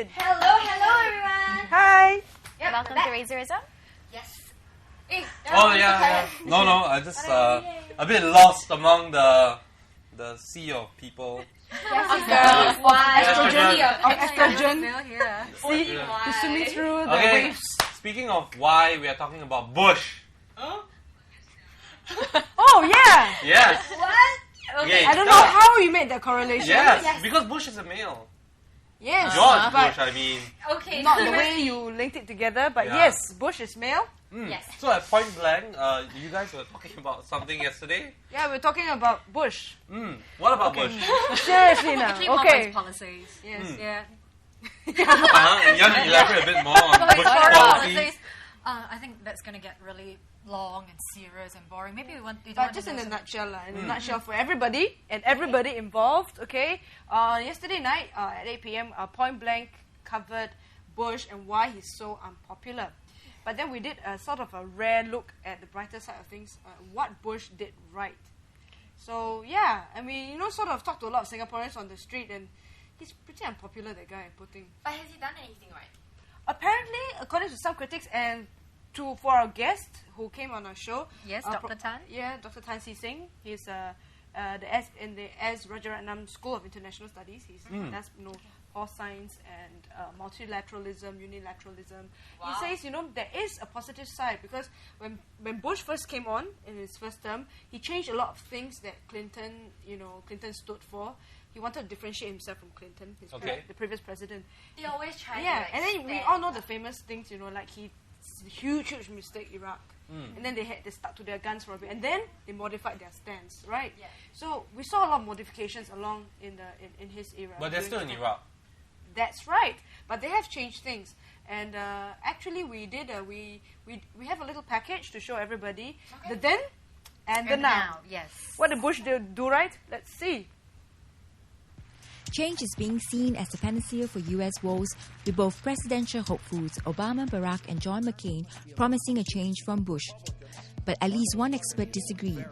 in. Hello everyone. Hi. Yep, Welcome to Razorisms. Yes. No, I just a bit lost among the sea of people. Estrogen. See, you're swimming through the Okay, waves. speaking of why, we are talking about Bush. Oh, yeah. Yes. What? Okay, I don't know how you made that correlation. Yes, because Bush is a male. Yes. George but Bush, I mean. Okay. not the way you linked it together, but Yeah. yes, Bush is male. Yes. So at point blank, you guys were talking about something yesterday. Yeah, we're talking about Bush. What about Bush? Seriously now. Came up Okay. with policies. Yes. Yeah. You want to elaborate a bit more on Bush Foreign policies? policies. I think that's going to get really long and serious and boring. Maybe we want. But just in a nutshell, in a nutshell for everybody and everybody involved, okay? Yesterday night at 8 p.m., Point Blank covered Bush and why he's so unpopular. But then we did a sort of a rare look at the brighter side of things, what Bush did right. So, yeah, I mean, sort of talked to a lot of Singaporeans on the street, and he's pretty unpopular, that guy, poor thing. But has he done anything right? Apparently, according to some critics and for our guest who came on our show. Yes, Dr. Tan. Yeah, Dr. Tan Si Sing. He's in the S. Rajaratnam School of International Studies. He does all science and multilateralism, unilateralism. Wow. He says, there is a positive side because when Bush first came on in his first term, he changed a lot of things that Clinton stood for. He wanted to differentiate himself from Clinton, the previous president. They always try Yeah, to and then we stand all know the famous things, like huge mistake, Iraq. And then they stuck to their guns for a bit, and then they modified their stance, right? Yeah. So we saw a lot of modifications along in his era. But they're still in during Iraq. That's right, but they have changed things, and actually we did we have a little package to show everybody the then and the now. Yes. What did Bush do right? Let's see. Change is being seen as the panacea for US woes, with both presidential hopefuls Obama, Barack and John McCain promising a change from Bush. But at least one expert disagreed.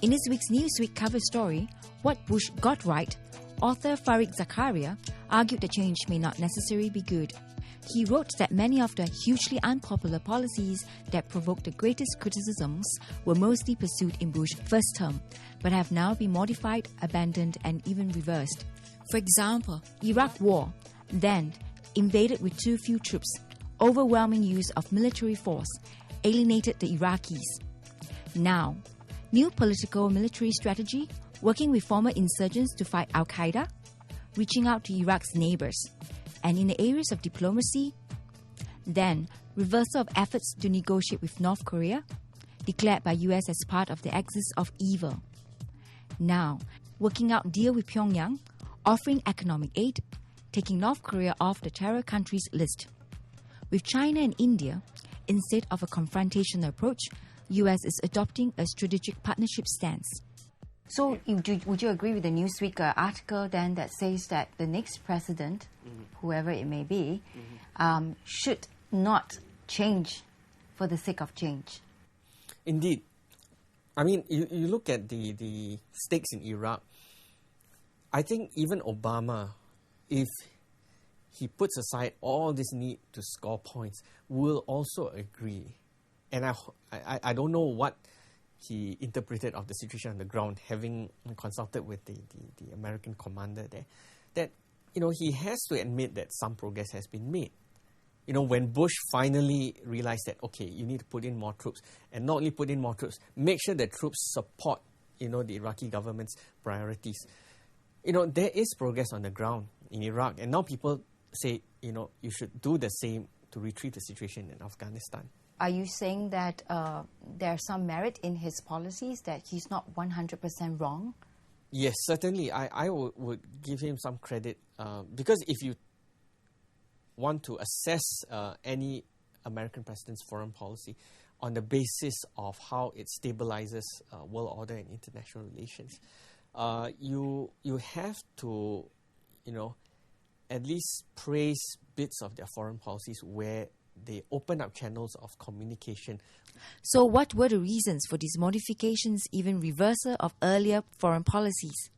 In this week's Newsweek cover story, What Bush Got Right, author Farid Zakaria argued that change may not necessarily be good. He wrote that many of the hugely unpopular policies that provoked the greatest criticisms were mostly pursued in Bush's first term, but have now been modified, abandoned and even reversed. For example, Iraq War, then invaded with too few troops, overwhelming use of military force, alienated the Iraqis. Now, new political military strategy, working with former insurgents to fight Al-Qaeda, reaching out to Iraq's neighbors, and in the areas of diplomacy, then reversal of efforts to negotiate with North Korea, declared by US as part of the axis of evil. Now, working out deal with Pyongyang, offering economic aid, taking North Korea off the terror countries list. With China and India, instead of a confrontational approach, US is adopting a strategic partnership stance. So, would you agree with the Newsweek article then that says that the next president, whoever it may be, should not change for the sake of change? Indeed. I mean, you look at the stakes in Iraq. I think even Obama, if he puts aside all this need to score points, will also agree. And I don't know what he interpreted of the situation on the ground, having consulted with the American commander there, that he has to admit that some progress has been made. When Bush finally realized that, okay, you need to put in more troops, and not only put in more troops, make sure that troops support, the Iraqi government's priorities. There is progress on the ground in Iraq, and now people say, you should do the same to retrieve the situation in Afghanistan. Are you saying that there's some merit in his policies, that he's not 100% wrong? Yes, certainly. I would give him some credit because if you want to assess any American president's foreign policy on the basis of how it stabilizes world order and international relations, you have to, at least praise bits of their foreign policies where they open up channels of communication. So what were the reasons for these modifications, even reversal of earlier foreign policies?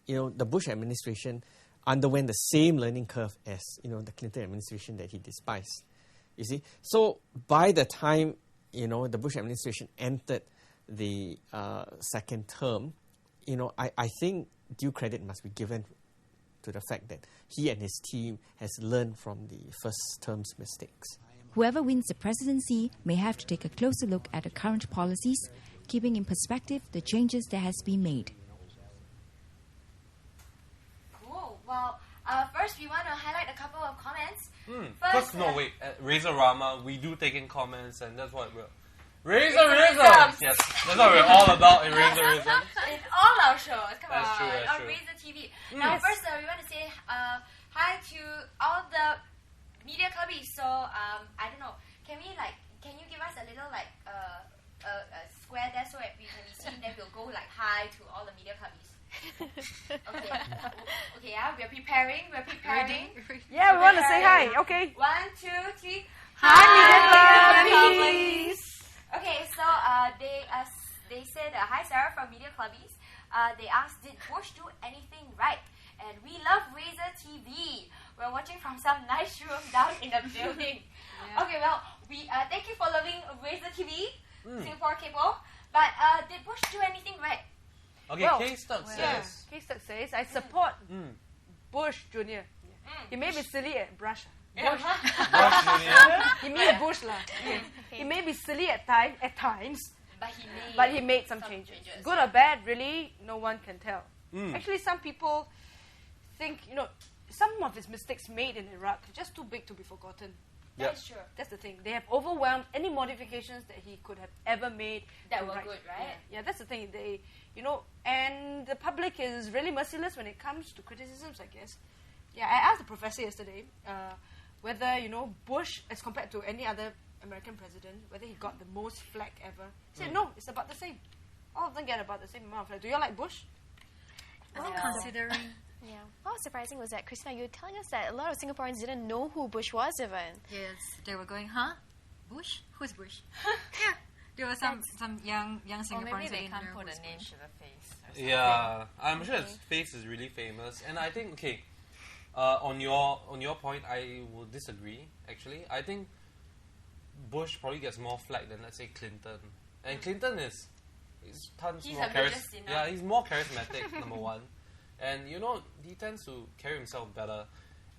The Bush administration underwent the same learning curve as the Clinton administration that he despised. You see, so by the time the Bush administration entered the second term, I think due credit must be given to the fact that he and his team has learned from the first term's mistakes. Whoever wins the presidency may have to take a closer look at the current policies, keeping in perspective the changes that has been made. Cool. Well, first we want to highlight a couple of comments. First, no, wait. At Razorama, we do take in comments, and that's what we're... Razorisms! Yes, that's what we're all about in Razorisms. In all our shows, come That's on, true, that's on true. Razor TV. Now, first, we want to say hi to all the media clubbies. So, I don't know, can you give us a little a square there so that we can be seen? Then we'll go hi to all the media clubbies. Okay, okay, yeah, we're preparing. Yeah, we want to say hi. Okay. 1, 2, 3. Hi, media clubbies. clubbies. Okay, so they said hi Sarah from Media Clubbies. They asked, did Bush do anything right? And we love Razor TV. We're watching from some nice room down in the building. Okay, well, we thank you for loving Razor TV, Singapore Cable. But did Bush do anything right? Okay, Well, K-Stuck Yeah, says... K-Stuck says, I support Bush Jr. He may be silly at brush. Bush Jr. He means Bush lah. Okay. He may be silly at times, but he made some changes. Good or bad, really, no one can tell. Actually, some people think, some of his mistakes made in Iraq are just too big to be forgotten. Yep. That's true. That's the thing. They have overwhelmed any modifications that he could have ever made. That to were right- good, right? Yeah, that's the thing. They, and the public is really merciless when it comes to criticisms, I guess. Yeah, I asked the professor yesterday whether, Bush, as compared to any other American president, whether he got the most flack ever. He said, no, it's about the same. All of them get about the same amount of flack. Do you like Bush? Considering Yeah. What was surprising was that, Christina, you were telling us that a lot of Singaporeans didn't know who Bush was even. yes, they were going, huh? Bush? Who's Bush? Yeah. There were some young Or Singaporeans maybe who they didn't can't know put who's a name Bush. to the face. or something. Yeah, I'm sure his face is really famous, and I think on your point, I will disagree. Actually, I think Bush probably gets more flack than, let's say, Clinton, and Clinton is tons He's more ambitious enough. Yeah, he's more charismatic. Number one, and he tends to carry himself better.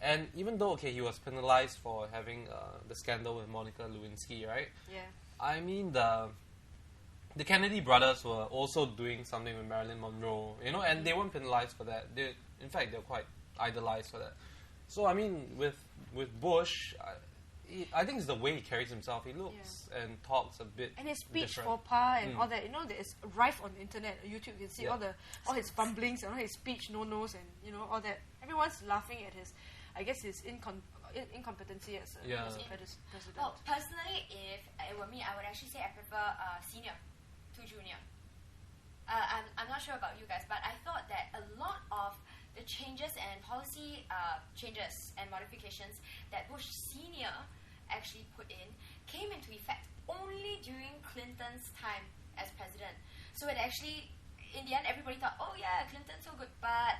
And even though he was penalized for having the scandal with Monica Lewinsky, right? Yeah. I mean, the Kennedy brothers were also doing something with Marilyn Monroe, and they weren't penalized for that. In fact, they're quite idolized for that. So, I mean, with Bush, I think it's the way he carries himself. He looks and talks a bit And his speech different. faux pas and all that, there's rife on the internet, YouTube. You can see Yeah. all his fumblings and all his speech no-nos and, all that. Everyone's laughing at his incompetency as a president. Well, personally, if it were me, I would actually say I prefer senior to junior. I'm not sure about you guys, but I thought that a lot of the changes and policy changes and modifications that Bush Senior actually put in came into effect only during Clinton's time as president. So it actually, in the end, everybody thought, oh yeah, Clinton's so good, but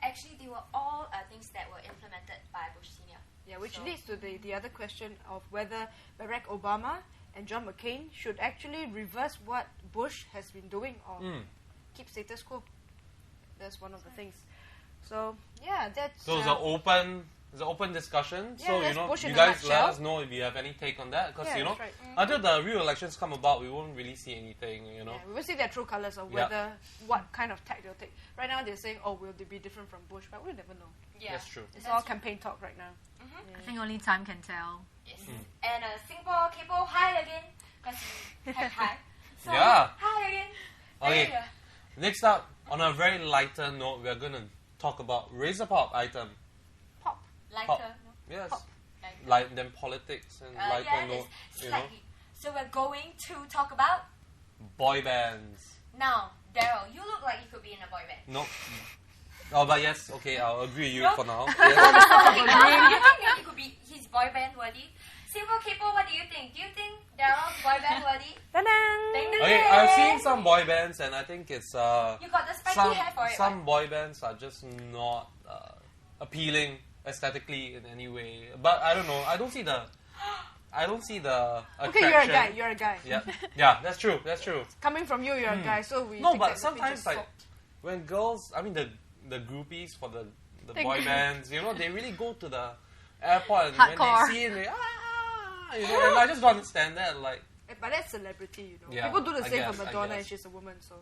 actually they were all things that were implemented by Bush Senior. Yeah, which leads to the other question of whether Barack Obama and John McCain should actually reverse what Bush has been doing or keep status quo. That's one of the things. So, yeah, that's... So it's an open discussion. Yeah, So, that's Bush you in a guys let nutshell. us know if you have any take on that. Because, Yeah, that's right. until the real elections come about, we won't really see anything, Yeah, we will see their true colours of whether what kind of tack they'll take. Right now, they're saying, will they be different from Bush? But we'll never know. Yeah, That's true. It's all campaign talk right now. I think only time can tell. yes. And Singapore Cable, hi again, because you had hi. So, Yeah. hi again. Okay. There Next up, on a very lighter note, we're going to talk about Razor Pop item. Pop. you go. Pop. Lighter. Yes. Lighter. Like then politics and lighter Yeah, note, it's slightly. So we're going to talk about boy bands. now, Daryl. You look like you could be in a boy band. Nope. Oh, but yes, okay, I'll agree with you No. for now. Yes. You think that he could be his boy band worthy? Singapore Cable, what do you think? Do you think Daryl's boy band worthy? Ta-da! Ding, ding, Okay, ding. I've seen some boy bands, and I think it's You got the spiky hair for it. some boy bands are just not appealing aesthetically in any way. But I don't know. I don't see the attraction. Okay, you're a guy. You're a guy. Yeah, yeah, that's true. That's true. Coming from you, you're a guy. So we No, think but that the sometimes picture's like soft. when girls, I mean the groupies for the boy bands, you know, they really go to the airport and when Hardcore. they see it, they you know, and I just don't understand that. Like, But that's celebrity, you know. Yeah, People do the I same guess, for I Madonna, guess. and she's a woman. So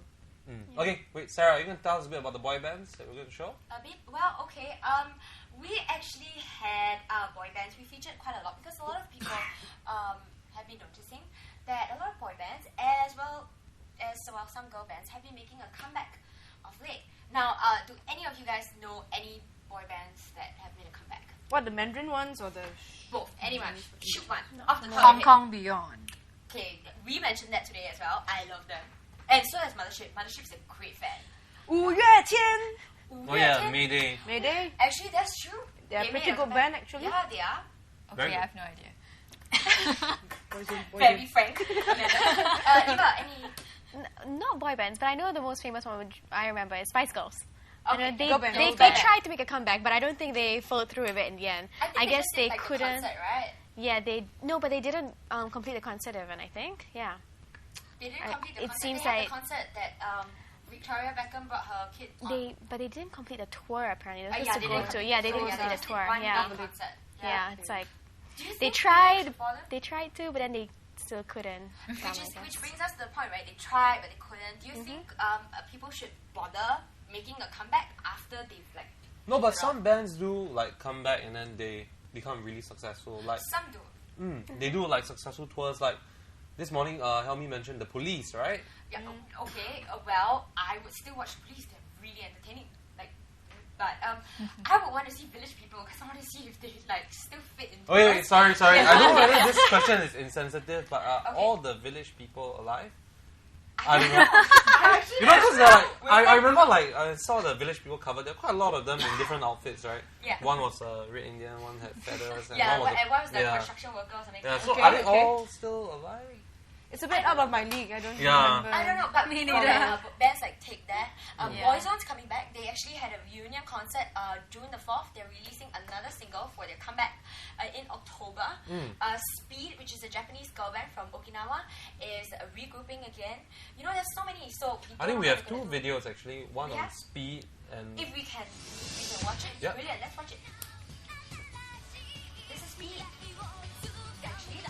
okay, wait, Sarah, you can tell us a bit about the boy bands that we're going to show? A bit. Well, okay. We actually had boy bands. We featured quite a lot because a lot of people have been noticing that a lot of boy bands, as well as some girl bands, have been making a comeback of late. Now, do any of you guys know any boy bands that have made a comeback? what, the Mandarin ones or the? Both. Anyone? Shoot one. Off the top of Hong your head. Kong Beyond. Okay, we mentioned that today as well. I love them. And so does Mothership. Mothership's a great fan. 五月天 Oh yeah, Mayday. Mayday. Actually, that's true. They're a They pretty made good band, actually. Yeah, they are. Very Okay, I good. have no idea. Very frank. Eva, any... Not boy bands, but I know the most famous one which I remember is Spice Girls. You know, Okay, they, girl band, they, girl they band. tried to make a comeback, but I don't think they followed through with it in the end. I guess just they did, like, the couldn't. concert, right? Yeah, but they didn't complete the concert even. I think. Yeah. They didn't I- complete the it concert. seems they had like- the concert that Victoria Beckham brought her kid on. But they didn't complete the tour apparently. They were Yeah, supposed they to go didn't to. complete Yeah, they the didn't tour. complete They the just tour. did one Yeah. big concert. Yeah, it's like Do you they think tried. people should follow? They tried to, but then they still couldn't. Which brings us to the point, right? They tried, but they couldn't. Do you think people should bother making a comeback after they've like? No, but figured some out? bands do like come back and then they become really successful. Like Some do. they do like successful tours. Like this morning, Helmi mentioned the Police, right? Yeah. Okay. Well, I would still watch Police. They're really entertaining. Like, but I would want to see Village People because I want to see if they like still fit in. Oh wait, sorry. I don't know whether this question is insensitive, but are all the Village People alive? I don't know. You know, because I remember like I saw the Village People cover. There are quite a lot of them in different outfits, right? Yeah. One was a red Indian, one had feathers, and Yeah, one was and one was the yeah. construction worker or something. Yeah. So Okay, are they okay. all still alive? It's a bit out of my league. I don't Yeah. remember. I don't know, but Me for neither. bands like Take That, Yeah. Boyzone's coming back. They actually had a reunion concert June the 4th. They're releasing another single for their comeback in October. Speed, which is a Japanese girl band from Okinawa, is regrouping again. You know, there's so many. So I think we have two videos actually. One on Yeah. Speed and If we can watch it. Yeah. Brilliant. Let's watch it. This is Speed. Actually,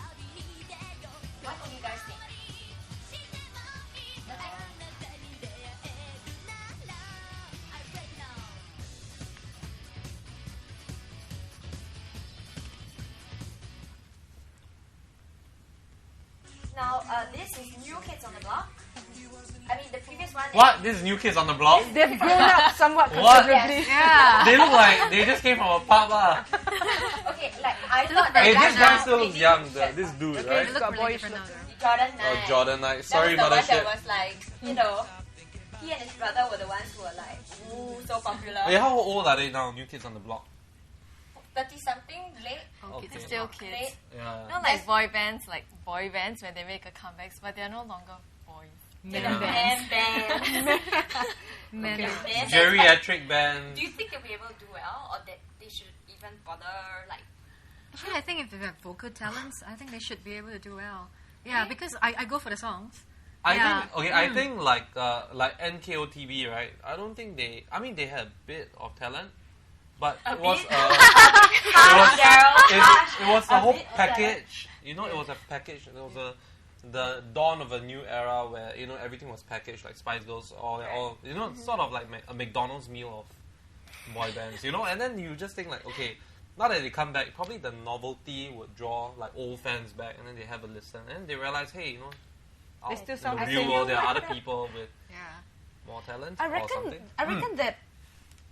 what do you guys think? Now, this is New Kids on the Block. I mean, the previous one. what? This is New Kids on the Block. They've grown up somewhat What? considerably. Yeah. They look like they just came from a pub. Okay, like I thought that Hey, this guy guy now still looks really young. pictured This dude, Okay, right? They Got look really boyish different look. now. though. Jordan Oh, Knight. Jordan Knight. That Sorry, was the one that Mothership. was like, you know, he and his brother were the ones who were like, ooh, so popular. Wait, how old are they now? New Kids on the Block. 30 something, late. Okay. They're still kids. Late. Yeah. Not like boy bands when they make a comebacks, but they're no longer boys. Men Yeah. bands. Man band. Men Okay. bands. Man Geriatric band. Do you think they'll be able to do well, or that they should even bother, like, Actually, I think if they have vocal talents, I think they should be able to do well. Yeah, because I go for the songs. I Yeah. think okay. I think like NKOTV, right? I don't think they. I mean, they had a bit of talent, but it was bit? it was the A whole bit of package. You know, it was a package. It was the dawn of a new era where everything was packaged, like Spice Girls, all sort of like a McDonald's meal of boy bands. And then you just think like, okay, now that they come back, probably the novelty would draw like old fans back, and then they have a listen, and they realize, hey, They still in sound the the real same. world, there are other people with Yeah. more talent I or reckon. something. I reckon that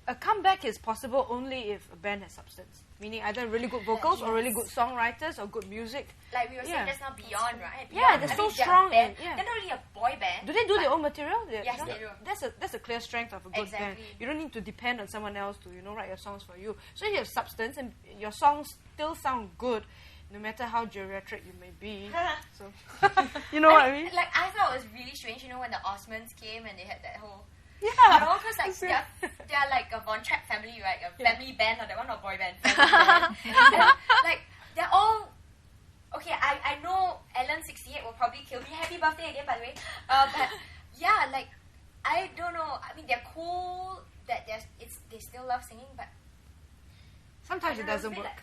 a comeback is possible only if a band has substance. Meaning either really good vocals or really good songwriters or good music. like we were saying Yeah. just now, Beyond, right? Yeah, Beyond, they're I so mean, they're a strong band. and- yeah. They're not really a boy band. Do they do but- their own material? Yes, they do. That's a clear strength of a good band. Exactly. You don't need to depend on someone else to write your songs for you. So you have substance and your songs still sound good, no matter how geriatric you may be. So you know what I mean? Like, I thought it was really strange, when the Osmonds came and they had that whole Yeah. You know, because like they're like a Von Trapp family, right? A family band, or that one, or boy band. Family band. And then, like they're all. Okay, I know Ellen68 will probably kill me. Happy birthday again, by the way. But yeah, like I don't know. I mean, they're cool. That they still love singing, but Sometimes it doesn't work. Like,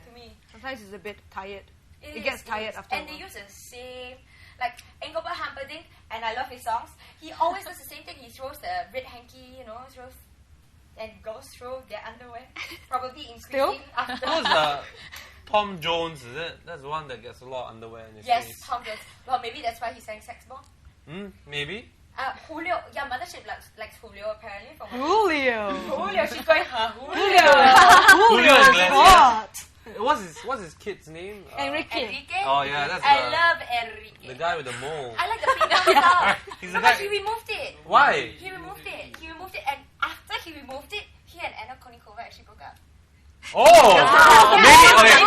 to me. Sometimes it's a bit tired. It is, gets tired after a And while. they use the same, like Engelbert Humperdinck, and I love his songs. He always does the same thing. He throws the red hanky, throws, and girls throw their underwear. Probably increasing after. Who's Tom Jones, is it? That's the one that gets a lot of underwear in his Yes, face. Tom Jones. Well, maybe that's why he sang Sex Bomb. Maybe. Julio, yeah, Mothership likes Julio apparently. From Julio. Julio, she's going, Julio. Julio Iglesias. What's his kid's name? Enrique. Oh yeah, that's I love Enrique. the guy with the mole. I like the female stuff. He's the But guy. he removed it. Why? He removed it, and after he removed it, he and Anna Kournikova actually broke up. Oh, maybe.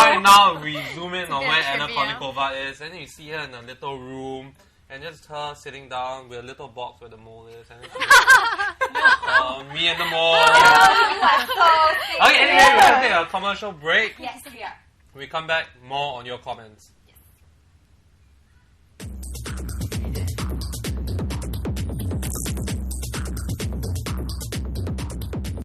Right now, we zoom in on where Anna Kournikova is, and then you see her in a little room, and just her sitting down with a little box where the mole is, and then me and the mole. Okay, anyway, we're gonna take a commercial break. Yes, we are. We come back, more on your comments.